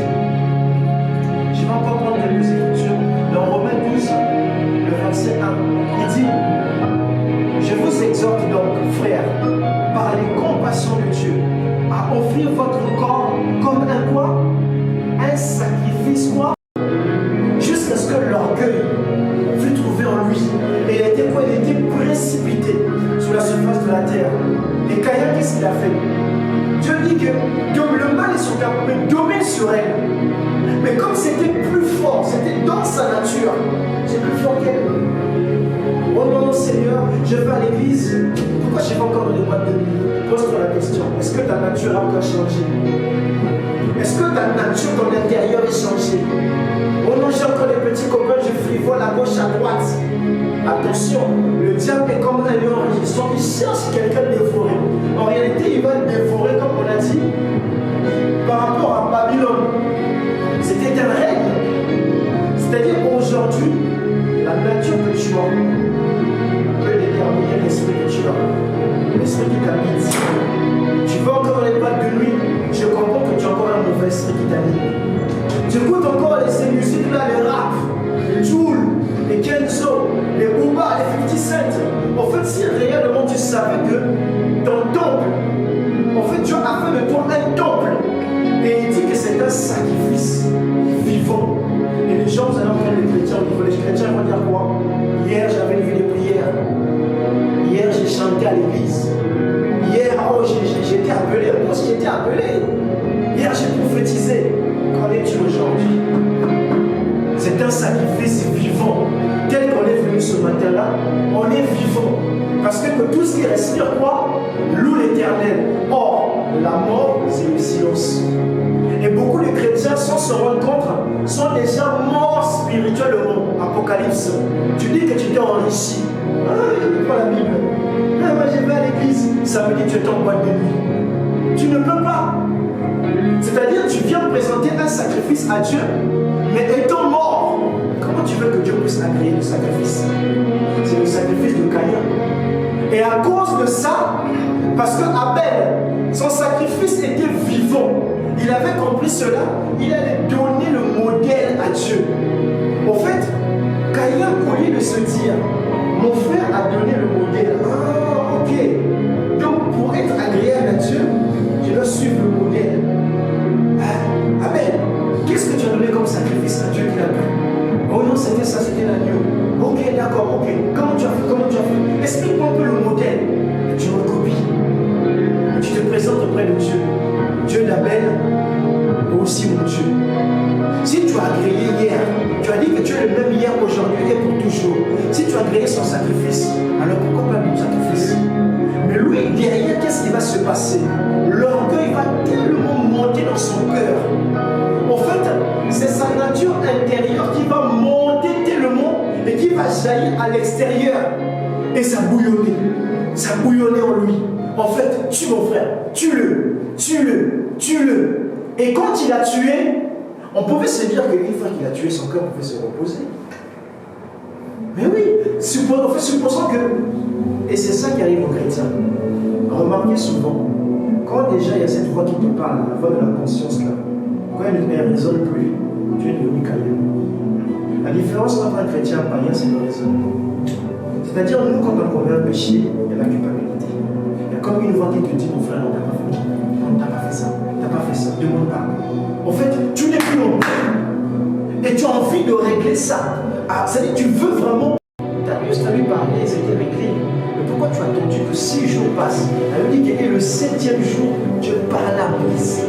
Je vais encore prendre quelques écritures. Dans Romains 12, le verset 1, il dit: je vous exhorte donc, frères, par les compassions de Dieu, à offrir votre corps comme un quoi? Un sacrifice quoi? Jusqu'à ce que l'orgueil fût trouvé en lui. Et il était quoi? Il était précipité sur la surface de la terre. Et Caïn, qu'est-ce qu'il a fait? Dieu dit que le mal est sur terre, mais domine sur elle. Mais comme c'était plus fort, c'était dans sa nature, c'est plus fort qu'elle. Oh non, Seigneur, je vais à l'église. Pourquoi je n'ai pas encore dans les boîtes de nuit? Pose-toi la question. Est-ce que ta nature a encore changé? Est-ce que ta nature dans l'intérieur est changée? Oh non, j'ai encore des petits copains, je frivole à gauche, à droite. Attention, le diable est comme un lion rugissant, il cherche quelqu'un de dévorer. En réalité, il va le dévorer, comme on a dit, par rapport à Babylone. C'était un règne. C'est-à-dire aujourd'hui, la nature que tu as peut déterminer l'esprit que tu as, l'esprit qui t'habite. Tu vas encore dans les boîtes de nuit, je comprends que tu as encore un mauvais esprit qui t'anime. Tu écoutes encore ces musiques-là, les rap. savais que ton temple, en fait, Dieu a fait de toi un temple. Et il dit que c'est un sacrifice vivant. Et les gens, vous allez entendre les chrétiens au niveau des chrétiens, vont dire quoi? Hier, j'avais une vie de prière. Hier, j'ai chanté à l'église. Hier, oh, j'ai été appelé. Moi aussi, j'ai été appelé. Hier, j'ai prophétisé. Qu'en es-tu aujourd'hui? C'est un sacrifice vivant. Tel qu'on est venu ce matin-là, on est vivant. Parce que tout ce qui respire, quoi? Loue l'Éternel. Or, la mort, c'est le silence. Et beaucoup de chrétiens, sans se rendre compte, sont déjà morts spirituellement. Apocalypse. Tu dis que tu t'es enrichi. Ah, je ne lis pas la Bible. Ah, moi, je vais à l'église. Ça veut dire que tu es en boîte de nuit. Tu ne peux pas. C'est-à-dire, tu viens présenter un sacrifice à Dieu, mais étant mort, comment tu veux que Dieu puisse agréer le sacrifice? C'est le sacrifice de Caïn. Et à cause de ça, parce que Abel, son sacrifice était vivant, il avait compris cela, il allait donner le modèle à Dieu. En fait, Caïn, au lieu de se dire, mon frère a donné le modèle. Ah, ok. Donc, pour être agréable à Dieu, je dois suivre le modèle. Ah, Abel, qu'est-ce que tu as donné comme sacrifice à Dieu qu'il a pris? Oh non, c'était ça, c'était l'agneau. Ok, d'accord, ok. Comment tu as fait? Comment tu as fait? Explique-moi un peu le modèle. Tu recopies. Tu te présentes auprès de Dieu. Dieu d'Abel, mais aussi mon Dieu. Si tu as agréé hier, tu as dit que tu es le même hier, aujourd'hui et pour toujours. Si tu as agréé son sacrifice, alors pourquoi pas mon sacrifice? Mais lui, derrière, qu'est-ce qui va se passer? L'orgueil va tellement monter dans son cœur. En fait, c'est sa nature intérieure qui va monter tellement et qui va jaillir à l'extérieur. Et ça bouillonnait. Ça bouillonnait en lui. En fait, tue mon frère. Tue-le. Tue-le. Tue-le. Et quand il a tué, on pouvait se dire qu'une fois qu'il a tué, son cœur pouvait se reposer. Mais oui, supposons que... Et c'est ça qui arrive aux chrétiens. Remarquez souvent, quand déjà il y a cette voix qui te parle, la voix de la conscience là, quand elle ne résonne plus, tu es devenu caillou. La différence entre un chrétien et un païen, c'est le raisonnement. C'est-à-dire, nous, quand on commet un péché, il y a la culpabilité. Il y a comme une voix qui te dit, mon frère, non, t'as pas fait ça. Non, t'as pas fait ça. T'as pas fait ça. Demande pas. En fait, tu n'es plus non. Et tu as envie de régler ça. Ah, c'est-à-dire, tu veux vraiment. T'as juste à lui parler, c'était réglé. Mais pourquoi tu as attendu que 6 jours passent? Elle me dit que le 7e jour, Dieu parle à Moïse.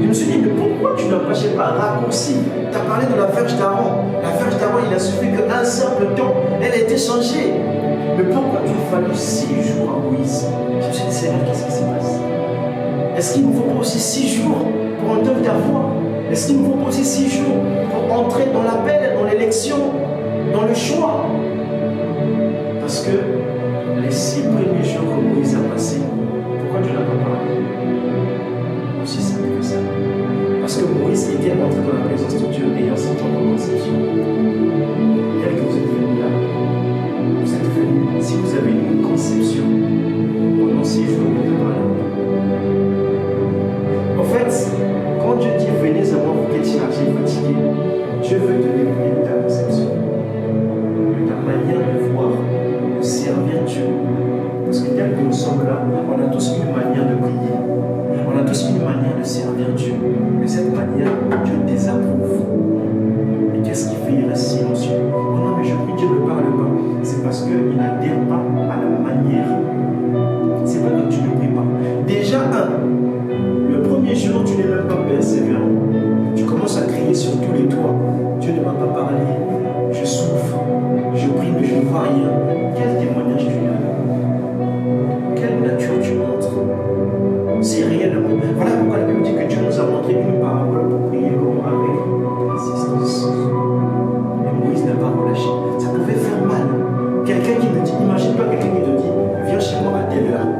Je me suis dit, mais pourquoi tu n'as pas, je sais pas, raccourci? Tu as parlé de la Vierge d'Aaron. La Vierge d'Aaron, il a suffi qu'un simple temps, elle a été changée. Mais pourquoi tu as fallu 6 jours à Moïse? Je me suis dit, Seigneur, qu'est-ce qui se passe? Est-ce qu'il ne faut pas aussi 6 jours pour entendre ta voix? Est-ce qu'il ne faut pas aussi 6 jours pour entrer dans l'appel, dans l'élection, dans le choix? Parce que les 6 premiers jours que Moïse a passés, pourquoi tu n'as pas parlé? Aussi simple que ça. Parce que Moïse était entré dans la présence de Dieu ayant 100 ans de conception. Tel que vous êtes venu là, vous êtes venu, si vous avez une conception, pendant 6 jours, vous ne parlez pas. En fait, quand Dieu dit venez à moi, vous qui êtes chargés, fatigués, Dieu veut te débrouiller de ta conception, de ta manière de voir, de servir Dieu. Parce que tel que nous sommes là, on a tous une manière de prier. On a tous une manière de servir Dieu. De cette manière, Dieu désapprouve. Et qu'est-ce qui fait? Il reste silencieux. Oh non, mais je prie, Dieu ne parle pas. C'est parce qu'il n'adhère pas à la manière. C'est pas que tu ne pries pas. Déjà, le premier jour, tu n'es même pas persévérant. Tu commences à crier sur tous les toits. Dieu ne m'a pas parlé. Je souffre. Je prie, mais je ne vois rien. Quel témoignage tu as? Quelle nature tu montres? C'est réellement. Voilà pourquoi la Bible dit que Dieu nous a montré une parabole pour prier avec insistance. Et Moïse n'a pas relâché. Ça pouvait faire mal. Quelqu'un qui te dit, imagine-toi quelqu'un qui te dit, viens chez moi à telle heure.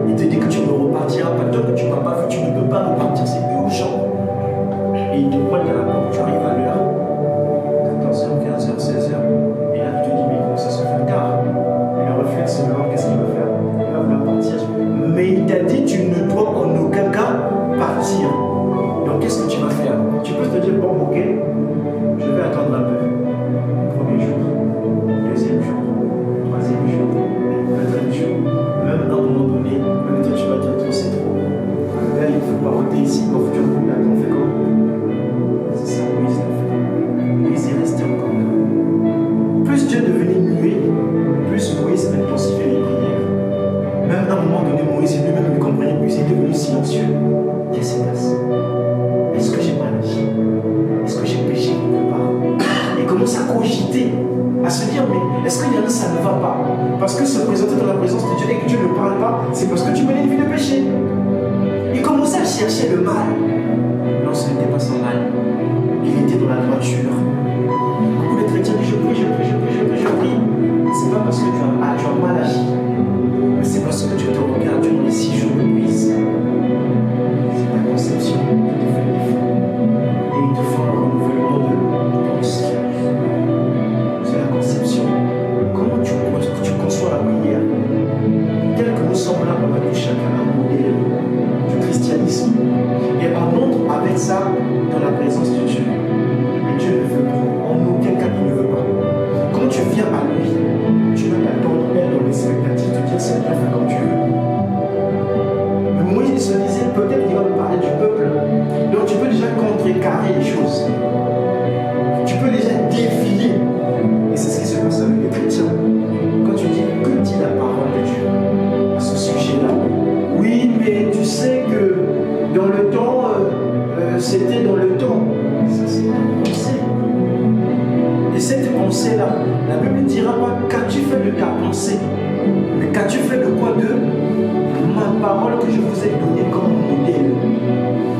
Il te dit que tu ne repartiras pas. Tant que tu ne m'as pas vu, tu ne peux pas repartir, c'est urgent. Et il te pointe à la porte, tu arrives à l'heure. 14h, 15h, 16h. Et là, tu te dis, mais comment ça se fait? ici, au futur, on fait quoi? C'est ça, Moïse l'a fait. Moïse est resté encore là. Plus Dieu devenait muet, plus Moïse intensifiait les prières. Même à un moment donné, Moïse lui-même ne comprenait plus, il est devenu silencieux. Qu'est-ce qui se passe? Est-ce que j'ai mal agi? Est-ce que j'ai péché quelque part? Il commence à cogiter, à se dire, mais est-ce qu'il y en a, ça ne va pas? Parce que se présenter dans la présence de Dieu et que Dieu ne parle pas, c'est parce que tu menais une vie de péché. Il commençait à chercher le mal. Non, ce n'était pas son mal. Il était dans la droiture. Beaucoup de chrétiens disent, je prie. C'est pas parce que tu as mal agi, mais c'est parce que tu te regardes durant les 6 jours de Moïse. C'est ta conception qui te fait défaut. Et il te faut un renouvellement de pensée. C'est la conception. Comment tu conçois la prière? Tel que nous sommes là, on a tout chacun un modèle du christianisme. Et on entre avec ça dans la présence de Dieu. Et Dieu ne veut pas. En aucun cas, il ne veut pas. Quand tu viens à lui, tu vas t'attendre dans l'expectative de dire c'est bien, fais comme tu veux. Mais Moïse se disait peut-être qu'il va me parler du peuple. Donc tu peux déjà contrecarrer les choses. Tu peux déjà défier. Et c'est ce qui se passe avec les chrétiens. Quand tu dis que dit la parole de Dieu à ce sujet-là, oui, mais tu sais que dans le temps, c'était dans le temps. Ça, c'est une pensée. Et cette pensée-là, la Bible ne dira pas qu'as-tu fait de ta pensée, mais qu'as-tu fait de quoi de ma parole que je vous ai donnée comme modèle.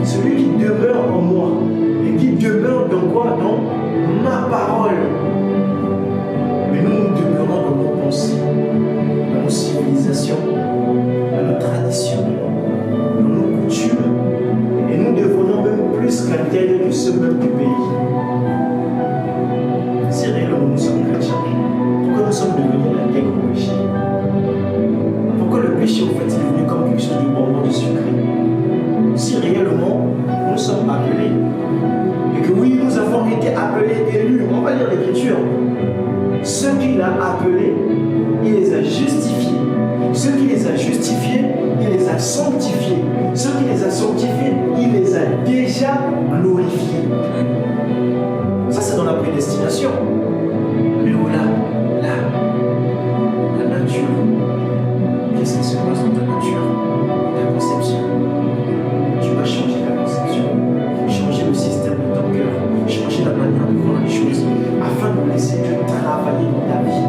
Celui qui demeure en moi et qui demeure dans quoi? Dans ma parole. Mais nous, nous demeurons dans nos pensées, dans nos civilisations, dans nos traditions, dans nos coutumes. Et nous devenons même plus qu'intègres que ceux même du pays. Si réellement nous sommes chrétiens, pourquoi nous sommes devenus intègres au péché? Pourquoi le péché, en fait, est devenu comme quelque chose de bonbon, de sucré? Si réellement nous sommes appelés, et que oui, nous avons été appelés, élus, on va lire l'Écriture. Ceux qu'il a appelés, il les a justifiés. Ceux qui les a justifiés, il les a sanctifiés. Ceux qui les a sanctifiés, il les a déjà glorifiés. Ça, c'est dans la prédestination. Mais voilà, la nature. Qu'est-ce qui se passe dans ta nature? Ta conception. Tu vas changer ta conception. Changer le système de ton cœur. Changer la manière de voir les choses. Afin de laisser Dieu travailler dans ta vie.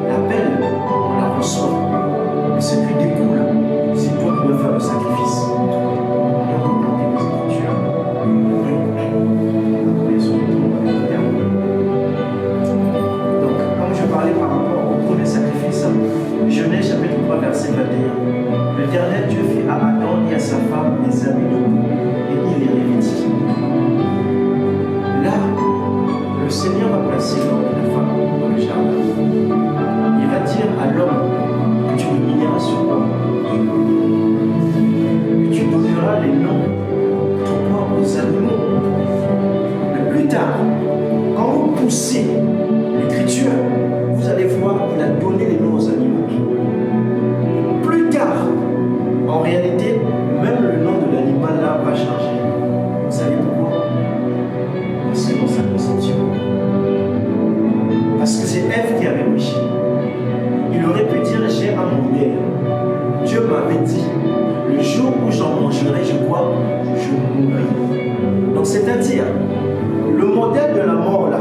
L'appel, on la reçoit. Mais ce qui découle, c'est toi qui dois faire le sacrifice. On doit compléter les Écritures. Donc, comme je parlais par rapport au premier sacrifice, Genèse chapitre 3, verset 21. L'Éternel Dieu fit à Adam et à sa femme des habits de boue, et il les revêtit. Là, le Seigneur va placer l'homme et la femme dans le jardin. Il va dire à l'homme que tu dominiras sur toi, que tu donneras les noms de ton corps aux animaux. Mais plus tard, quand vous poussez l'Écriture, vous allez voir qu'il a donné les noms aux animaux. Plus tard, en réalité, même le nom de l'animal là va changer. Vous savez pourquoi? Parce que dans sa conception. Parce que c'est Ève qui avait péché. Il aurait pu dire j'ai un modèle. Dieu m'avait dit le jour où j'en mangerai, je mourrai. Donc c'est-à-dire, le modèle de la mort là,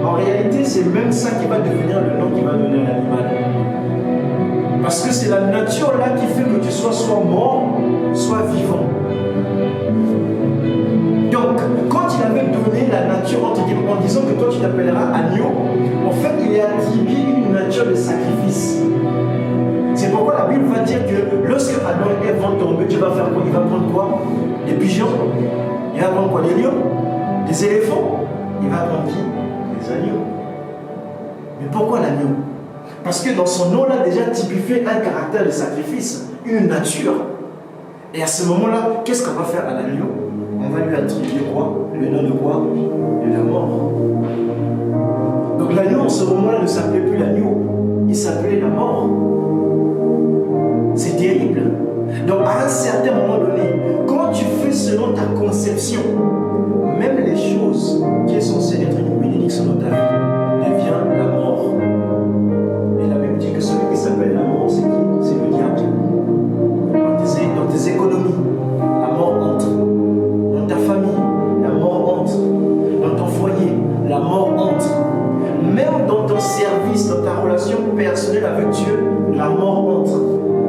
en réalité, c'est même ça qui va devenir le nom qu'il va donner à l'animal. Parce que c'est la nature là qui fait que tu sois soit mort, soit vivant. Donc, quand il avait donné la nature entre guillemets, en disant que toi tu t'appelleras agneau, en fait, il a attribué une nature de sacrifice. C'est pourquoi la Bible va dire que lorsque Adam et Ève vont tomber, Dieu va faire quoi? Il va prendre quoi? Des pigeons. Il va prendre quoi? Des lions? Des éléphants? Il va prendre qui? Des agneaux. Mais pourquoi l'agneau? Parce que dans son nom là déjà typifié un caractère de sacrifice, une nature. Et à ce moment-là, qu'est-ce qu'on va faire à l'agneau? On va lui attribuer quoi? Le nom de quoi? De la mort. Donc l'agneau en ce moment-là ne s'appelait plus l'agneau, il s'appelait la mort. C'est terrible. Donc à un certain moment donné, conception, même les choses qui sont censées être une bénédiction dans ta vie, devient la mort. Et la Bible dit que celui qui s'appelle la mort, c'est qui? C'est le diable. Dans tes économies, la mort entre. Dans ta famille, la mort entre. Dans ton foyer, la mort entre. Même dans ton service, dans ta relation personnelle avec Dieu, la mort entre.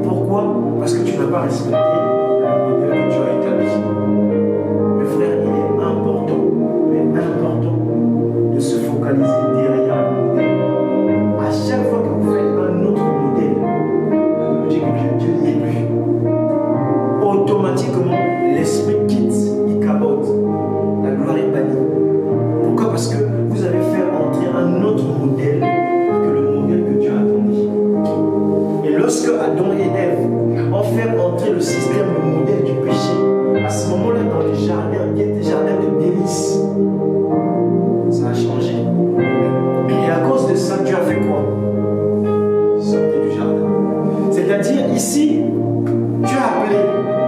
Pourquoi? Parce que tu n'as pas respecté le modèle que Dieu a établi. Mais frère, il est important, de se focaliser derrière le modèle. À chaque fois que vous faites un autre modèle, vous dites que Dieu n'y est plus. Automatiquement, l'esprit quitte, il cabote. La gloire est bannie. Pourquoi? Parce que vous avez fait entrer un autre modèle que le modèle que Dieu a établi. Et lorsque Adam et Ève ont fait entrer le système, le modèle du péché, à ce moment-là, dans les jardins, il y a des jardins de délices. Ça a changé. Et à cause de ça, Dieu a fait quoi? Sortez du jardin. C'est-à-dire, ici, Dieu a appelé.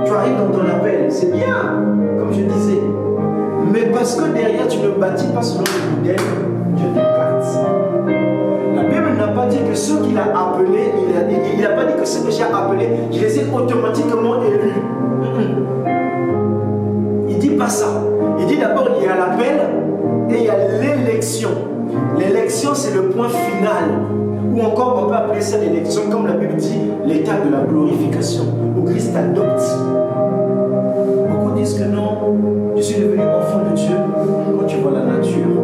Tu arrives dans ton appel. C'est bien, comme je disais. Mais parce que derrière, tu ne bâtis pas selon le modèle, Dieu t'écarte. La Bible n'a pas dit que ceux qu'il a appelés, il n'a pas dit que ceux que j'ai appelés, je les ai automatiquement élus. Il ne dit pas ça. Il dit d'abord il y a l'appel et il y a l'élection. L'élection, c'est le point final. Ou encore, on peut appeler ça l'élection, comme la Bible dit, l'état de la glorification, où Christ adopte. Beaucoup disent que non, je suis devenu enfant de Dieu quand tu vois la nature.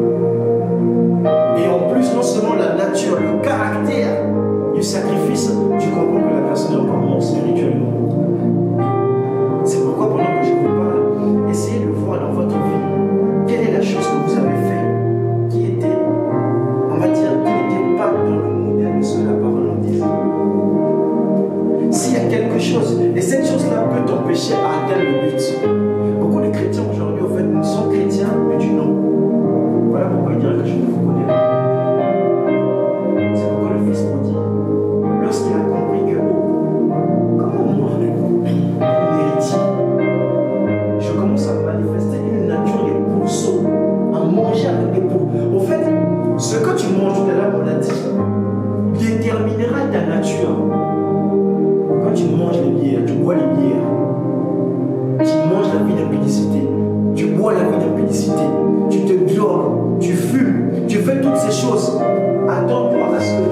Et en plus, non seulement la nature, le caractère du sacrifice, tu comprends que la personne est encore morte spirituellement. C'est pourquoi pendant que je vous parle, essayez de voir dans votre vie quelle est la chose que vous avez faite qui était, on va dire, qui n'était pas dans le modèle de ce que la parole en disait. S'il y a quelque chose, et cette chose-là peut t'empêcher à atteindre le but. Beaucoup de chrétiens aujourd'hui, en fait, ne sont chrétiens, mais du nom. Voilà pourquoi il dirait que je ne vous connais pas. C'est pourquoi le Fils prodigue, lorsqu'il a compris que, comment moi, un héritier, je commence à manifester une nature des pourceaux, à manger avec des poux. En fait, ce que tu manges tout à l'heure, on l'a dit, déterminera ta nature. Quand tu manges les bières, tu bois les bières, tu manges la vie d'impudicité, tu bois la vie d'impudicité, tu te drogues, tu fumes, tu fais toutes ces choses. Attends-toi à ce que